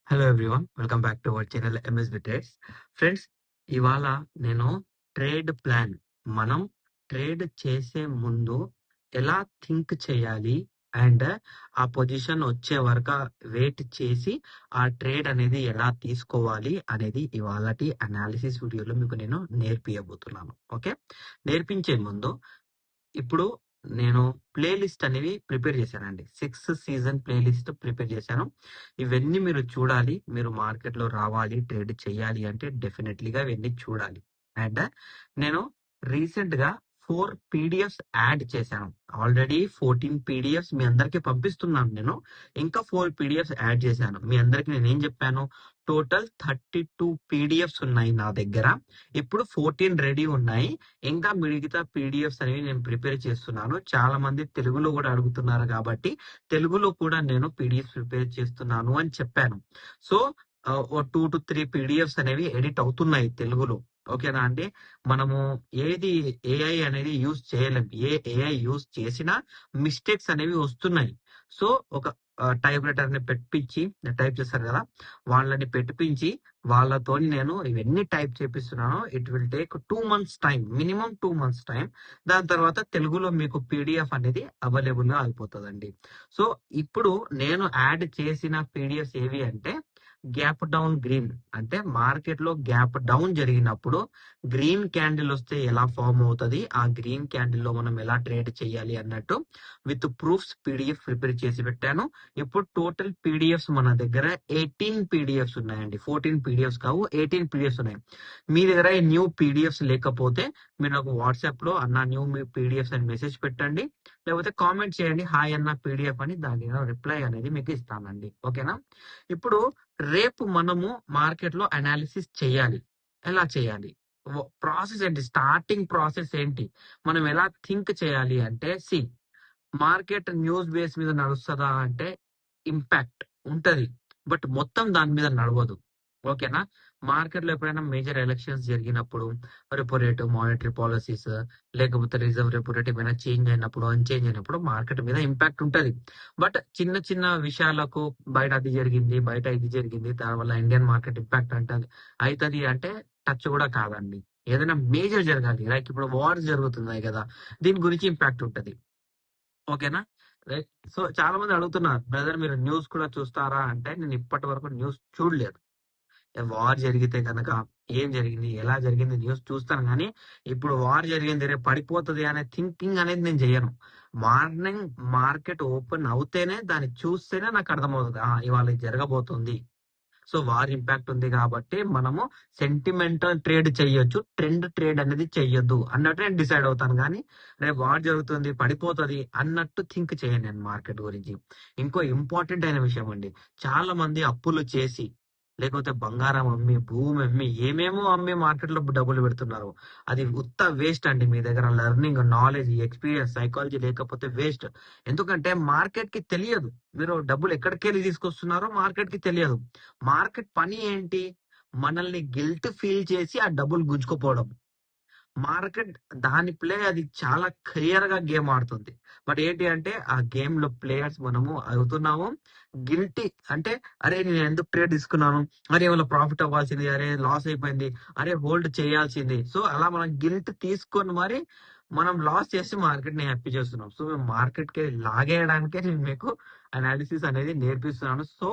Hello everyone. Welcome back to our channel MSB trades. Friends, ఇవాళ నేను trade plan మనం trade చేసే ముందు ఎలా థింక్ చేయాలి అండ్ ఆ పొజిషన్ వచ్చే వరకు వెయిట్ చేసి ఆ ట్రేడ్ అనేది ఎలా తీసుకోవాలి అనేది ఇవాళటి అనాలిసిస్ వీడియోలో మీకు నేను నేర్పియబోతున్నాను. ఓకే, నేర్పించే ముందు ఇప్పుడు నేను ప్లేలిస్ట్ అనేవి ప్రిపేర్ చేశానండి. 6 సీజన్ ప్లేలిస్ట్ ప్రిపేర్ చేశాను. ఇవన్నీ మీరు చూడాలి. మీరు మార్కెట్ లో రావాలి, ట్రేడ్ చేయాలి అంటే డెఫినెట్లీగా ఇవన్నీ చూడాలి. అండ్ నేను రీసెంట్ గా 4 పీడిఎఫ్స్ యాడ్ చేశాను. ఆల్రెడీ 14 పీడిఎఫ్స్ మీ అందరికి పంపిస్తున్నాను. నేను ఇంకా 4 పీడిఎఫ్స్ యాడ్ చేశాను. మీ అందరికి నేను ఏం చెప్పాను, టోటల్ 32 పీడిఎఫ్స్ ఉన్నాయి నా దగ్గర. ఇప్పుడు 14 రెడీ ఉన్నాయి. ఇంకా మిగతా పీడిఎఫ్స్ అనేవి నేను ప్రిపేర్ చేస్తున్నాను. చాలా మంది తెలుగులో కూడా అడుగుతున్నారు కాబట్టి తెలుగులో కూడా నేను పీడిఎఫ్ ప్రిపేర్ చేస్తున్నాను అని చెప్పాను. సో 2 to 3 పీడిఎఫ్స్ అనేవి ఎడిట్ అవుతున్నాయి తెలుగులో. ఓకేనా అండి? మనము ఏది ఏఐ అనేది యూజ్ చేయలేం. ఏఐ యూజ్ చేసినా మిస్టేక్స్ అనేవి వస్తున్నాయి. సో ఒక టైప్ రైటర్ ని పెట్టించి టైప్ చేస్తారు కదా, వాళ్ళని పెట్టించి వాళ్ళతో నేను ఇవన్నీ టైప్ చేపిస్తున్నాను. It will take 2 months time, minimum 2 months time. దాని తర్వాత తెలుగులో మీకు పీడిఎఫ్ అనేది అవైలబుల్ గా అయిపోతుందండి. సో ఇప్పుడు నేను యాడ్ చేసిన పీడిఎఫ్స్ ఏవి అంటే, గ్యాప్ డౌన్ గ్రీన్ అంటే మార్కెట్ లో గ్యాప్ డౌన్ జరిగినప్పుడు గ్రీన్ క్యాండిల్ వస్తే ఎలా ఫామ్ అవుతుంది, ఆ గ్రీన్ క్యాండిల్ లో మనం ఎలా ట్రేడ్ చేయాలి అన్నట్టు విత్ ప్రూఫ్స్ పీడిఎఫ్ ప్రిపేర్ చేసి పెట్టాను. ఇప్పుడు టోటల్ పీడిఎఫ్స్ మన దగ్గర 18 పీడిఎఫ్స్ ఉన్నాయండి. 14 పీడిఎఫ్స్ కావు, 18 పీడిఎఫ్స్ ఉన్నాయి. మీ దగ్గర న్యూ పీడిఎఫ్స్ లేకపోతే మీరు నాకు వాట్సాప్ లో అన్న న్యూ మీ పీడిఎఫ్స్ అని మెసేజ్ పెట్టండి, లేకపోతే కామెంట్ చేయండి హాయ్ అన్న పీడిఎఫ్ అని, దాని రిప్లై అనేది మీకు ఇస్తానండి. ఓకేనా? ఇప్పుడు రేపు మనము మార్కెట్ లో అనాలిసిస్ చేయాలి. ఎలా చేయాలి, ప్రాసెస్ ఏంటి, స్టార్టింగ్ ప్రాసెస్ ఏంటి, మనం ఎలా థింక్ చేయాలి అంటే, మార్కెట్ న్యూస్ బేస్ మీద నడుస్తుందా అంటే ఇంపాక్ట్ ఉంటది, బట్ మొత్తం దాని మీద నడవదు. ఓకేనా? మార్కెట్ లో ఎప్పుడైనా మేజర్ ఎలక్షన్స్ జరిగినప్పుడు, రెపో రేటు, మానిటరీ పాలసీస్, లేకపోతే రిజర్వ్ రెపో రేట్ ఏమైనా చేంజ్ అయినప్పుడు, అన్చేంజ్ అయినప్పుడు మార్కెట్ మీద ఇంపాక్ట్ ఉంటది. బట్ చిన్న చిన్న విషయాలకు బయట అది జరిగింది, బయట ఇది జరిగింది, దానివల్ల ఇండియన్ మార్కెట్ ఇంపాక్ట్ అంటది అవుతుంది అంటే టచ్ కూడా కాదండి. ఏదైనా మేజర్ జరగాలి, లైక్ ఇప్పుడు వార్స్ జరుగుతున్నాయి కదా, దీని గురించి ఇంపాక్ట్ ఉంటది. ఓకేనా? రైట్. సో చాలా మంది అడుగుతున్నారు, బ్రదర్ మీరు న్యూస్ కూడా చూస్తారా అంటే, నేను ఇప్పటి వరకు న్యూస్ చూడలేదు. వార్ జరిగితే కనుక ఏం జరిగింది, ఎలా జరిగింది న్యూస్ చూస్తాను, కానీ ఇప్పుడు వార్ జరిగింది రేపు పడిపోతుంది అనే థింకింగ్ అనేది నేను చెయ్యను. మార్నింగ్ మార్కెట్ ఓపెన్ అవుతేనే దాన్ని చూస్తేనే నాకు అర్థమవుతుంది, ఇవాళ ఇది జరగబోతుంది. సో వార్ ఇంపాక్ట్ ఉంది కాబట్టి మనము సెంటిమెంటల్ ట్రేడ్ చెయ్యొచ్చు, ట్రెండ్ ట్రేడ్ అనేది చెయ్యొద్దు అన్నట్టు నేను డిసైడ్ అవుతాను. కానీ రేపు వార్ జరుగుతుంది పడిపోతుంది అన్నట్టు థింక్ చేయను నేను మార్కెట్ గురించి. ఇంకో ఇంపార్టెంట్ అయిన విషయం అండి, చాలా మంది అప్పులు చేసి, లేకపోతే బంగారం అమ్మి, భూమి అమ్మి, ఏమేమో అమ్మి మార్కెట్ లో డబ్బులు పెడుతున్నారు. అది ఉత్త వేస్ట్ అండి. మీ దగ్గర లెర్నింగ్, నాలెడ్జ్, ఎక్స్పీరియన్స్, సైకాలజీ లేకపోతే వేస్ట్. ఎందుకంటే మార్కెట్ కి తెలియదు మీరు డబ్బులు ఎక్కడికి వెళ్ళి తీసుకొస్తున్నారో, మార్కెట్ కి తెలియదు. మార్కెట్ పని ఏంటి, మనల్ని గిల్ట్ ఫీల్ చేసి ఆ డబ్బులు గుంజుకుపోవడం. మార్కెట్ దాని ప్లే అది చాలా క్లియర్ గా గేమ్ ఆడుతుంది. బట్ ఏంటి అంటే ఆ గేమ్ లో ప్లేయర్స్ మనము అవుతున్నాము గిల్టీ. అంటే అరే నేను ఎందుకు ట్రేడ్ తీసుకున్నాను, అరే వాళ్ళ ప్రాఫిట్ అవ్వాల్సింది, అరే లాస్ అయిపోయింది, అరే హోల్డ్ చేయాల్సింది. సో అలా మనం గిల్ట్ తీసుకొని మరి మనం లాస్ చేసి మార్కెట్ ని హ్యాపీ చేస్తున్నాం. సో మేము మార్కెట్ కి లాగేయడానికే నేను మీకు అనాలిసిస్ అనేది నేర్పిస్తున్నాను. సో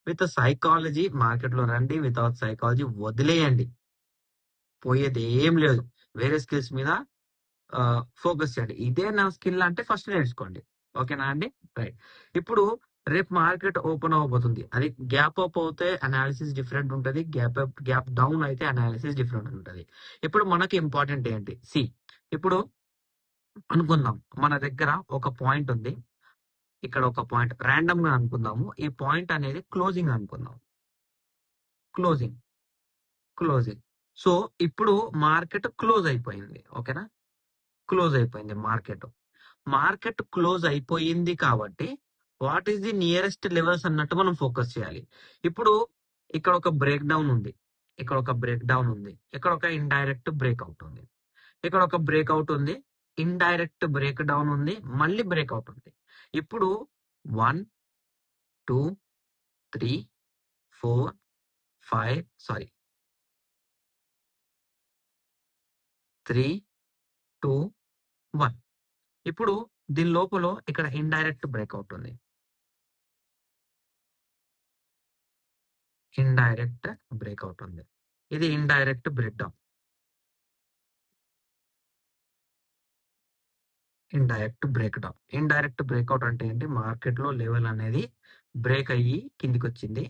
విత్ సైకాలజీ మార్కెట్ లో రండి, వితౌట్ సైకాలజీ వదిలేయండి, పోయేది ఏం లేదు. వేరే స్కిల్స్ మీద ఫోకస్ చేయండి. ఇదే నా స్కిల్ అంటే ఫస్ట్ నేర్చుకోండి. ఓకేనా అండి? రైట్. ఇప్పుడు రేపు మార్కెట్ ఓపెన్ అవబోతుంది. అది గ్యాప్ అప్ అవుతే అనాలిసిస్ డిఫరెంట్ ఉంటది, గ్యాప్ డౌన్ అయితే అనాలిసిస్ డిఫరెంట్ ఉంటది. ఇప్పుడు మనకి ఇంపార్టెంట్ ఏంటి, ఇప్పుడు అనుకుందాం మన దగ్గర ఒక పాయింట్ ఉంది, ఇక్కడ ఒక పాయింట్ ర్యాండమ్ గా అనుకుందాము. ఈ పాయింట్ అనేది క్లోజింగ్ అనుకుందాం. క్లోజింగ్ క్లోజింగ్ సో ఇప్పుడు మార్కెట్ క్లోజ్ అయిపోయింది. ఓకేనా? క్లోజ్ అయిపోయింది మార్కెట్. మార్కెట్ క్లోజ్ అయిపోయింది కాబట్టి what is the nearest levels అన్నట్టు మనం ఫోకస్ చేయాలి. ఇప్పుడు ఇక్కడ ఒక బ్రేక్ డౌన్ ఉంది, ఇక్కడ ఒక బ్రేక్ డౌన్ ఉంది, ఇక్కడ ఒక ఇండైరెక్ట్ బ్రేక్అవుట్ ఉంది, ఇక్కడ ఒక బ్రేక్అవుట్ ఉంది, ఇండైరెక్ట్ బ్రేక్ డౌన్ ఉంది, మళ్ళీ బ్రేక్అవుట్ ఉంది. ఇప్పుడు 1 2 3 4 5 సారీ 3 2 1. ఇప్పుడు దీని లోపల ఇక్కడ ఇండైరెక్ట్ బ్రేక్అవుట్ ఉంది. ఇండైరెక్ట్ బ్రేక్అవుట్ ఉంది. ఇది indirect break down. Indirect breakout అంటే ఏంటి? మార్కెట్ లో లెవెల్ అనేది బ్రేక్ అయ్యి కిందికి వచ్చింది.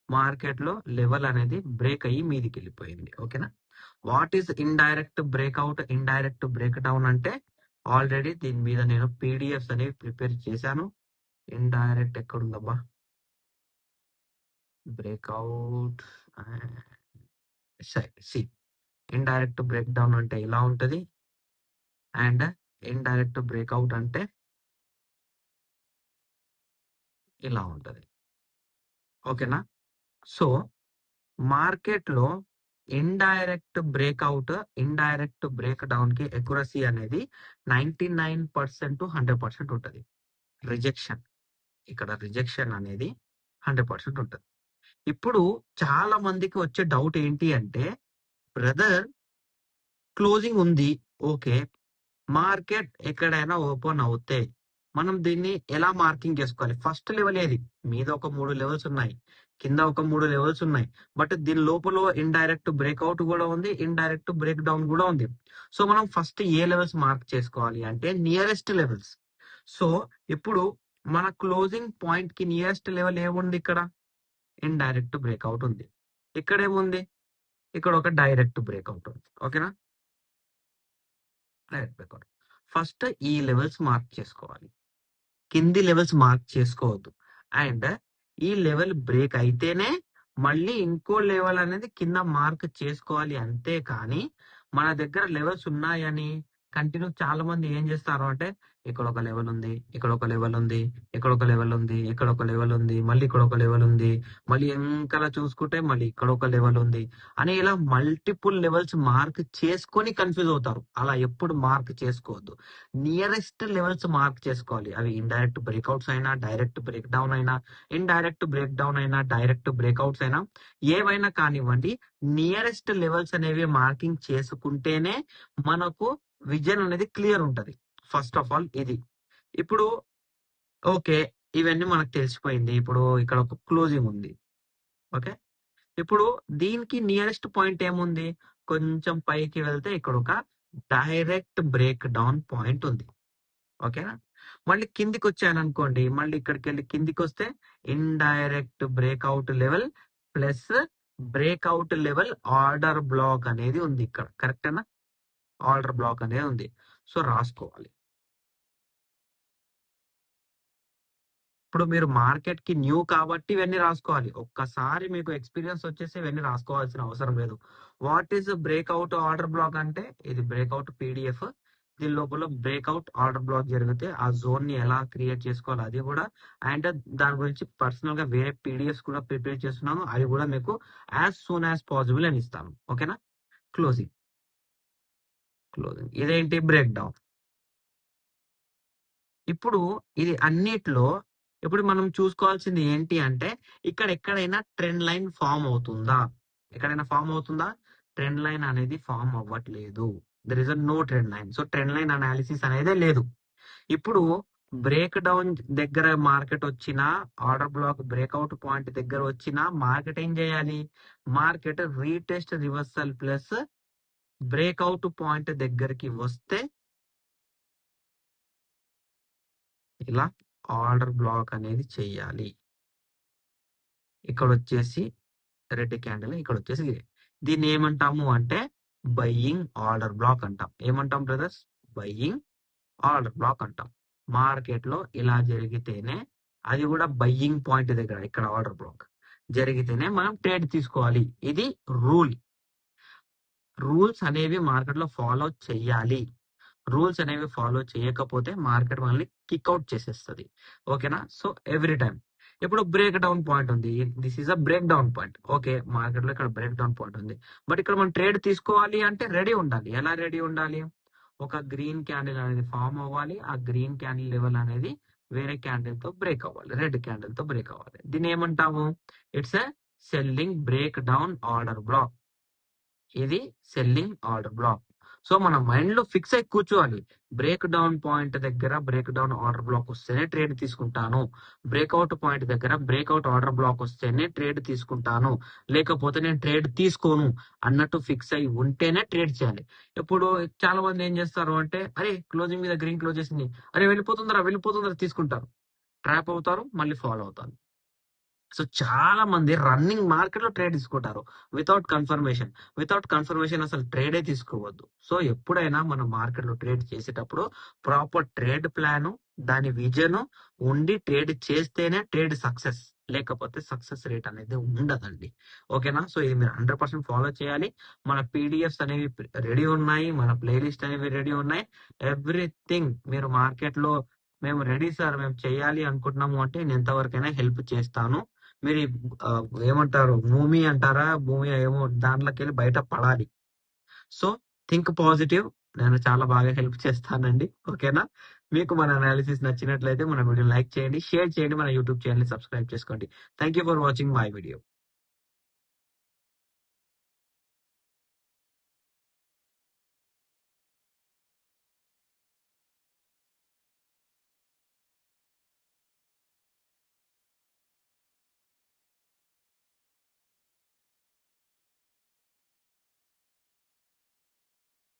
మార్కెట్ లో లెవెల్ అనేది బ్రేక్ అయ్యి మీదికి వెళ్ళిపోయింది. ఓకేనా? What is indirect breakout, indirect break down అంటే ఆల్రెడీ దీని మీద నేను పీడిఎఫ్స్ అనేవి ప్రిపేర్ చేశాను. ఇండైరెక్ట్ ఎక్కడుందబ్బా? బ్రేక్అవుట్ సి ఇండైరెక్ట్ బ్రేక్ డౌన్ అంటే ఇలా ఉంటది అండ్ ఇండైరెక్ట్ బ్రేక్అవుట్ అంటే ఇలా ఉంటది. ఓకేనా? సో మార్కెట్ లో indirect breakout, indirect break down కి ఎక్యురసీ అనేది 99% 100% ఉంటది. రిజెక్షన్, ఇక్కడ రిజెక్షన్ అనేది 100% ఉంటది. ఇప్పుడు చాలా మందికి వచ్చే డౌట్ ఏంటి అంటే, బ్రదర్ క్లోజింగ్ ఉంది, ఓకే, మార్కెట్ ఎక్కడైనా ఓపెన్ అవుతే మనం దీన్ని ఎలా మార్కింగ్ చేసుకోవాలి? ఫస్ట్ లెవెల్ ఏది? మీద ఒక 3 లెవెల్స్ ఉన్నాయి, కింద ఒక 3 లెవెల్స్ ఉన్నాయి. బట్ దీని లోపల ఇండైరెక్ట్ బ్రేక్అవుట్ కూడా ఉంది, ఇండైరెక్ట్ బ్రేక్ డౌన్ కూడా ఉంది. సో మనం ఫస్ట్ ఏ లెవెల్స్ మార్క్ చేసుకోవాలి అంటే నియరెస్ట్ లెవెల్స్. సో ఇప్పుడు మన క్లోజింగ్ పాయింట్ కి నియరెస్ట్ లెవెల్ ఏముంది? ఇక్కడ ఇండైరెక్ట్ బ్రేక్అవుట్ ఉంది. ఇక్కడ ఏముంది? ఇక్కడ ఒక డైరెక్ట్ బ్రేక్అవుట్ ఉంది. ఓకేనా? Direct breakout. ఫస్ట్ ఈ లెవెల్స్ మార్క్ చేసుకోవాలి, కింది లెవెల్స్ మార్క్ చేసుకోవద్దు. అండ్ ఈ లెవెల్ బ్రేక్ అయితేనే మళ్ళీ ఇంకో లెవెల్ అనేది కింద మార్క్ చేసుకోవాలి. అంతే కానీ మన దగ్గర లెవెల్స్ ఉన్నాయని కంటిన్యూ చాలా మంది ఏం చేస్తారు అంటే, ఇక్కడ ఒక లెవెల్ ఉంది, ఇక్కడ ఒక లెవెల్ ఉంది, ఇక్కడ ఒక లెవెల్ ఉంది, ఇక్కడ ఒక లెవెల్ ఉంది, మళ్ళీ ఇక్కడ ఒక లెవెల్ ఉంది, మళ్ళీ ఇంకా చూసుకుంటే మళ్ళీ ఇక్కడ ఒక లెవెల్ ఉంది అని ఇలా మల్టిపుల్ లెవెల్స్ మార్క్ చేసుకొని కన్ఫ్యూజ్ అవుతారు. అలా ఎప్పుడు మార్క్ చేసుకోవద్దు. నియరెస్ట్ లెవెల్స్ మార్క్ చేసుకోవాలి. అవి ఇండైరెక్ట్ బ్రేక్అవుట్స్ అయినా, డైరెక్ట్ బ్రేక్ డౌన్ అయినా, ఇండైరెక్ట్ బ్రేక్ డౌన్ అయినా, డైరెక్ట్ బ్రేక్అవుట్స్ అయినా, ఏవైనా కానివ్వండి, నియరెస్ట్ లెవెల్స్ అనేవి మార్కింగ్ చేసుకుంటేనే మనకు విజన్ అనేది క్లియర్ ఉంటది. ఫస్ట్ ఆఫ్ ఆల్ ఇది. ఇప్పుడు ఓకే, ఇవన్నీ మనకు తెలిసిపోయింది. ఇప్పుడు ఇక్కడ ఒక క్లోజింగ్ ఉంది. ఓకే, ఇప్పుడు దీనికి నియరెస్ట్ పాయింట్ ఏముంది? కొంచెం పైకి వెళ్తే ఇక్కడ ఒక డైరెక్ట్ బ్రేక్ డౌన్ పాయింట్ ఉంది. ఓకేనా? మళ్ళీ కిందికి వచ్చాను అనుకోండి, మళ్ళీ ఇక్కడికి వెళ్ళి కిందికి వస్తే indirect breakout level plus breakout level order black అనేది ఉంది ఇక్కడ. కరెక్టేనా? ఆర్డర్ బ్లాక్ అనేది ఉంది. సో రాసుకోవాలి. ఇప్పుడు మీరు మార్కెట్ కి న్యూ కాబట్టి ఇవన్నీ రాసుకోవాలి. ఒక్కసారి మీకు ఎక్స్పీరియన్స్ వచ్చేసి ఇవన్నీ రాసుకోవాల్సిన అవసరం లేదు. What is breakout order black అంటే ఇది బ్రేక్అవుట్ పీడిఎఫ్. దీని లోపల బ్రేక్అవుట్ ఆర్డర్ బ్లాక్ జరిగితే ఆ జోన్ ని ఎలా క్రియేట్ చేసుకోవాలి అది కూడా, అండ్ దాని గురించి పర్సనల్ గా వేరే పీడిఎఫ్స్ కూడా ప్రిపేర్ చేస్తున్నాను. అది కూడా మీకు యాజ్ సూన్ యాజ్ పాసిబుల్ అని ఇస్తాను. ఓకేనా? క్లోజింగ్ ఇదేంటి? Break down. ఇప్పుడు ఇది అన్నిట్లో ఇప్పుడు మనం చూసుకోవాల్సింది ఏంటి అంటే, ఇక్కడ ఎక్కడైనా ట్రెండ్ లైన్ ఫామ్ అవుతుందా? ఎక్కడైనా ఫామ్ అవుతుందా? ట్రెండ్ లైన్ అనేది ఫామ్ అవ్వట్లేదు. There is a no trend line. So trend line analysis అనేదే లేదు. ఇప్పుడు బ్రేక్ డౌన్ దగ్గర మార్కెట్ వచ్చిన, ఆర్డర్ బ్లాక్ బ్రేక్అవుట్ పాయింట్ దగ్గర వచ్చిన మార్కెట్ ఏం చేయాలి? Market retest reversal plus breakout point దగ్గరికి వస్తే ఇలా ఆర్డర్ బ్లాక్ అనేది చెయ్యాలి. ఇక్కడ వచ్చేసి రెడ్ క్యాండిల్, ఇక్కడ వచ్చేసి దీన్ని ఏమంటాము అంటే బయ్యింగ్ ఆర్డర్ బ్లాక్ అంటాం. ఏమంటాం బ్రదర్స్? బయ్యింగ్ ఆర్డర్ బ్లాక్ అంటాం. మార్కెట్ లో ఇలా జరిగితేనే, అది కూడా బయ్యింగ్ పాయింట్ దగ్గర ఇక్కడ ఆర్డర్ బ్లాక్ జరిగితేనే మనం ట్రేడ్ తీసుకోవాలి. ఇది రూల్స్ అనేవి మార్కెట్ లో ఫాలో చెయ్యాలి. రూల్స్ అనేవి ఫాలో చేయకపోతే మార్కెట్ మనల్ని కిక్అవుట్ చేసేస్తుంది. ఓకేనా? సో ఎవ్రీ టైం ఇప్పుడు బ్రేక్ డౌన్ పాయింట్ ఉంది, this is a break down point. Okay, market లో ఇక్కడ బ్రేక్ డౌన్ పాయింట్ ఉంది. బట్ ఇక్కడ మనం ట్రేడ్ తీసుకోవాలి అంటే రెడీ ఉండాలి. ఎలా రెడీ ఉండాలి? ఒక గ్రీన్ క్యాండిల్ అనేది ఫామ్ అవ్వాలి. ఆ గ్రీన్ క్యాండిల్ లెవెల్ అనేది వేరే క్యాండిల్ తో బ్రేక్ అవ్వాలి, రెడ్ క్యాండిల్ తో బ్రేక్ అవ్వాలి. దీన్ని ఏమంటాము? It's a selling break down order black. ఇది సెల్లింగ్ ఆర్డర్ బ్లాక్. సో మన మైండ్ లో ఫిక్స్ అయి కూర్చోవాలి. బ్రేక్ డౌన్ పాయింట్ దగ్గర బ్రేక్ డౌన్ ఆర్డర్ బ్లాక్ వస్తేనే ట్రేడ్ తీసుకుంటాను, బ్రేక్అవుట్ పాయింట్ దగ్గర బ్రేక్అవుట్ ఆర్డర్ బ్లాక్ వస్తేనే ట్రేడ్ తీసుకుంటాను, లేకపోతే నేను ట్రేడ్ తీసుకోను అన్నట్టు ఫిక్స్ అయి ఉంటేనే ట్రేడ్ చేయాలి. ఇప్పుడు చాలా మంది ఏం చేస్తారు అంటే, అరే క్లోజింగ్ మీద గ్రీన్ క్లోజ్ చేసింది, అరే వెళ్ళిపోతుందరా తీసుకుంటారు, ట్రాప్ అవుతారు, మళ్ళీ ఫాలో అవుతారు. సో చాలా మంది రన్నింగ్ మార్కెట్ లో ట్రేడ్ తీసుకుంటారు వితౌట్ కన్ఫర్మేషన్ అసలు ట్రేడే తీసుకోవద్దు. సో ఎప్పుడైనా మనం మార్కెట్ లో ట్రేడ్ చేసేటప్పుడు ప్రాపర్ ట్రేడ్ ప్లాన్, దాని విజన్ ఉండి ట్రేడ్ చేస్తేనే ట్రేడ్ సక్సెస్, లేకపోతే సక్సెస్ రేట్ అనేది ఉండదండి. ఓకేనా? సో ఇది మీరు 100% ఫాలో చేయాలి. మన పీడిఎఫ్స్ అనేవి రెడీ ఉన్నాయి, మన ప్లేలిస్ట్ అనేవి రెడీ ఉన్నాయి. ఎవ్రీథింగ్ మీరు మార్కెట్ లో మేము రెడీ సార్, మేము చేయాలి అనుకుంటున్నాము అంటే నేను ఎంతవరకైనా హెల్ప్ చేస్తాను. మీరు ఏమంటారు, భూమి అంటారా, భూమి ఏమో దాంట్లోకి వెళ్ళి బయట పడాలి. సో థింక్ పాజిటివ్, నేను చాలా బాగా హెల్ప్ చేస్తానండి. ఓకేనా? మీకు మన అనాలిసిస్ నచ్చినట్లయితే మన వీడియో లైక్ చేయండి, షేర్ చేయండి, మన యూట్యూబ్ ఛానల్ సబ్స్క్రైబ్ చేసుకోండి. Thank you for watching my video.